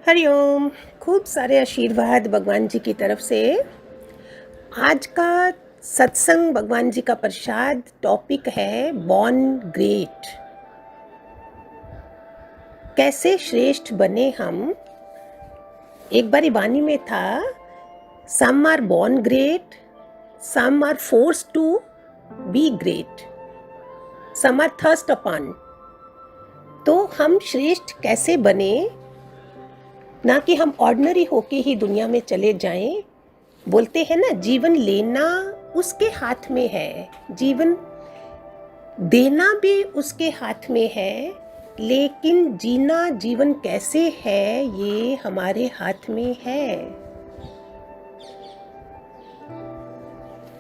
हरिओम। खूब सारे आशीर्वाद भगवान जी की तरफ से। आज का सत्संग भगवान जी का प्रसाद टॉपिक है बॉर्न ग्रेट। कैसे श्रेष्ठ बने हम। एक बारी वाणी में था, some are born great, some are force to be great, some are thrust upon. तो हम श्रेष्ठ कैसे बने, ना कि हम ऑर्डिनरी होके ही दुनिया में चले जाएं। बोलते हैं ना, जीवन लेना उसके हाथ में है, जीवन देना भी उसके हाथ में है, लेकिन जीना जीवन कैसे है ये हमारे हाथ में है।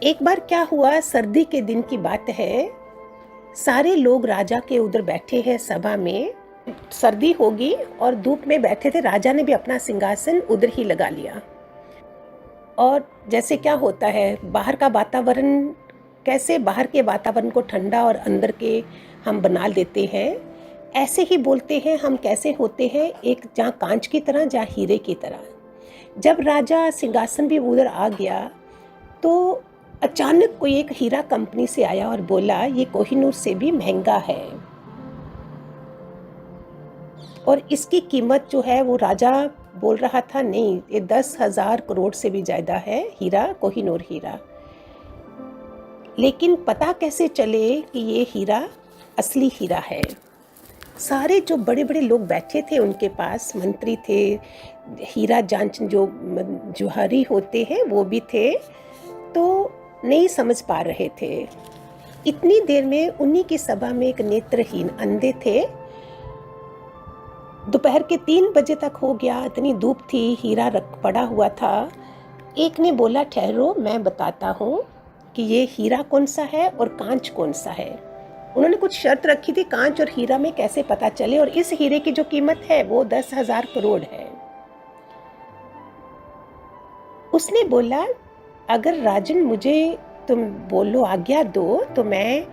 एक बार क्या हुआ, सर्दी के दिन की बात है। सारे लोग राजा के उधर बैठे हैं सभा में, सर्दी होगी और धूप में बैठे थे। राजा ने भी अपना सिंहासन उधर ही लगा लिया। और जैसे क्या होता है, बाहर का वातावरण कैसे, बाहर के वातावरण को ठंडा और अंदर के हम बना देते हैं, ऐसे ही बोलते हैं हम कैसे होते हैं, एक जहाँ कांच की तरह, जहाँ हीरे की तरह। जब राजा सिंहासन भी उधर आ गया तो अचानक कोई एक हीरा कंपनी से आया और बोला ये कोहिनूर से भी महंगा है और इसकी कीमत जो है वो राजा बोल रहा था नहीं, ये 10,000 करोड़ से भी ज़्यादा है हीरा, कोहिनूर हीरा। लेकिन पता कैसे चले कि ये हीरा असली हीरा है। सारे जो बड़े बड़े लोग बैठे थे उनके पास, मंत्री थे, हीरा जांच जो जुहारी होते हैं वो भी थे, तो नहीं समझ पा रहे थे। इतनी देर में उन्हीं की सभा में एक नेत्रहीन अंधे थे। दोपहर के 3 बजे तक हो गया, इतनी धूप थी, हीरा रख पड़ा हुआ था। एक ने बोला ठहरो मैं बताता हूँ कि ये हीरा कौन सा है और कांच कौन सा है। उन्होंने कुछ शर्त रखी थी, कांच और हीरा में कैसे पता चले, और इस हीरे की जो कीमत है वो 10,000 करोड़ है। उसने बोला अगर राजन मुझे तुम बोलो, आज्ञा दो तो मैं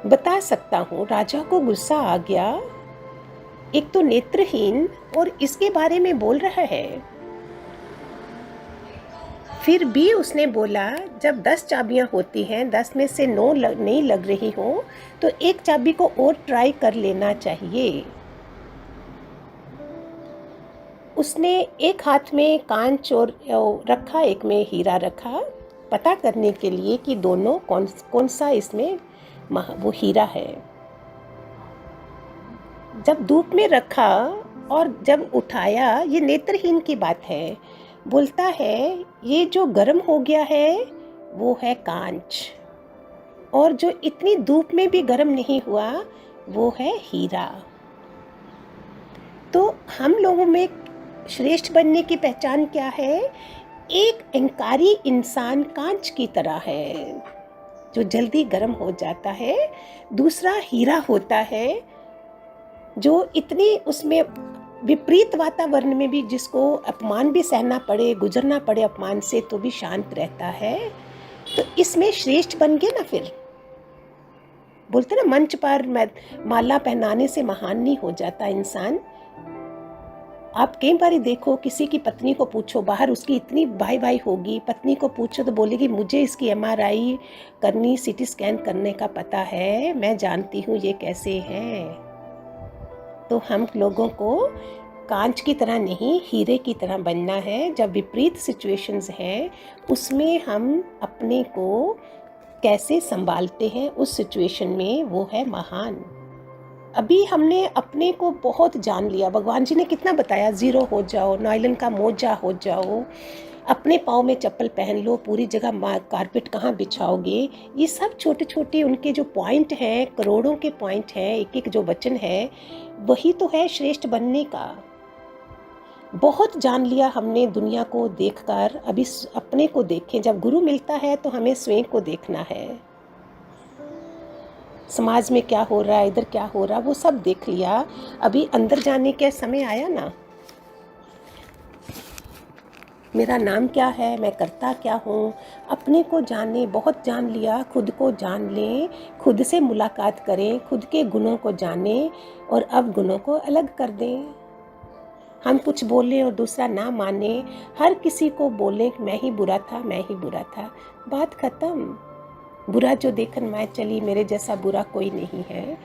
बता सकता हूँ। राजा को गुस्सा आ गया, एक तो नेत्रहीन और इसके बारे में बोल रहा है। फिर भी उसने बोला जब 10 चाबियां होती हैं, 10 में से 9 नहीं लग रही हो तो एक चाबी को और ट्राई कर लेना चाहिए। उसने एक हाथ में कांच और रखा, एक में हीरा रखा, पता करने के लिए कि दोनों कौन सा इसमें वो हीरा है। जब धूप में रखा और जब उठाया, ये नेत्रहीन की बात है, बोलता है ये जो गर्म हो गया है वो है कांच, और जो इतनी धूप में भी गर्म नहीं हुआ वो है हीरा। तो हम लोगों में श्रेष्ठ बनने की पहचान क्या है? एक अहंकारी इंसान कांच की तरह है जो जल्दी गर्म हो जाता है। दूसरा हीरा होता है जो इतनी उसमें विपरीत वातावरण में भी, जिसको अपमान भी सहना पड़े, गुजरना पड़े अपमान से, तो भी शांत रहता है। तो इसमें श्रेष्ठ बन गए ना। फिर बोलते ना, मंच पर माला पहनाने से महान नहीं हो जाता इंसान। आप कई बार देखो, किसी की पत्नी को पूछो, बाहर उसकी इतनी वाई वाई होगी, पत्नी को पूछो तो बोलेगी मुझे इसकी MRI करनी, CT स्कैन करने का पता है, मैं जानती हूँ ये कैसे है। तो हम लोगों को कांच की तरह नहीं, हीरे की तरह बनना है। जब विपरीत सिचुएशंस हैं उसमें हम अपने को कैसे संभालते हैं, उस सिचुएशन में वो है महान। अभी हमने अपने को बहुत जान लिया, भगवान जी ने कितना बताया, जीरो हो जाओ, नायलन का मोजा हो जाओ, अपने पाँव में चप्पल पहन लो, पूरी जगह कारपेट कहाँ बिछाओगे। ये सब छोटे छोटे उनके जो पॉइंट हैं, करोड़ों के पॉइंट हैं, एक एक जो वचन है, वही तो है श्रेष्ठ बनने का। बहुत जान लिया हमने दुनिया को देखकर, अभी अपने को देखें। जब गुरु मिलता है तो हमें स्वयं को देखना है, समाज में क्या हो रहा है, इधर क्या हो रहा है, वो सब देख लिया। अभी अंदर जाने का समय आया ना, मेरा नाम क्या है, मैं करता क्या हूँ, अपने को जाने, बहुत जान लिया। खुद को जान लें, खुद से मुलाकात करें, खुद के गुणों को जानें और अब गुणों को अलग कर दें। हम कुछ बोलें और दूसरा ना माने, हर किसी को बोलें कि मैं ही बुरा था, मैं ही बुरा था, बात खत्म। बुरा जो देखन मैं चली, मेरे जैसा बुरा कोई नहीं है।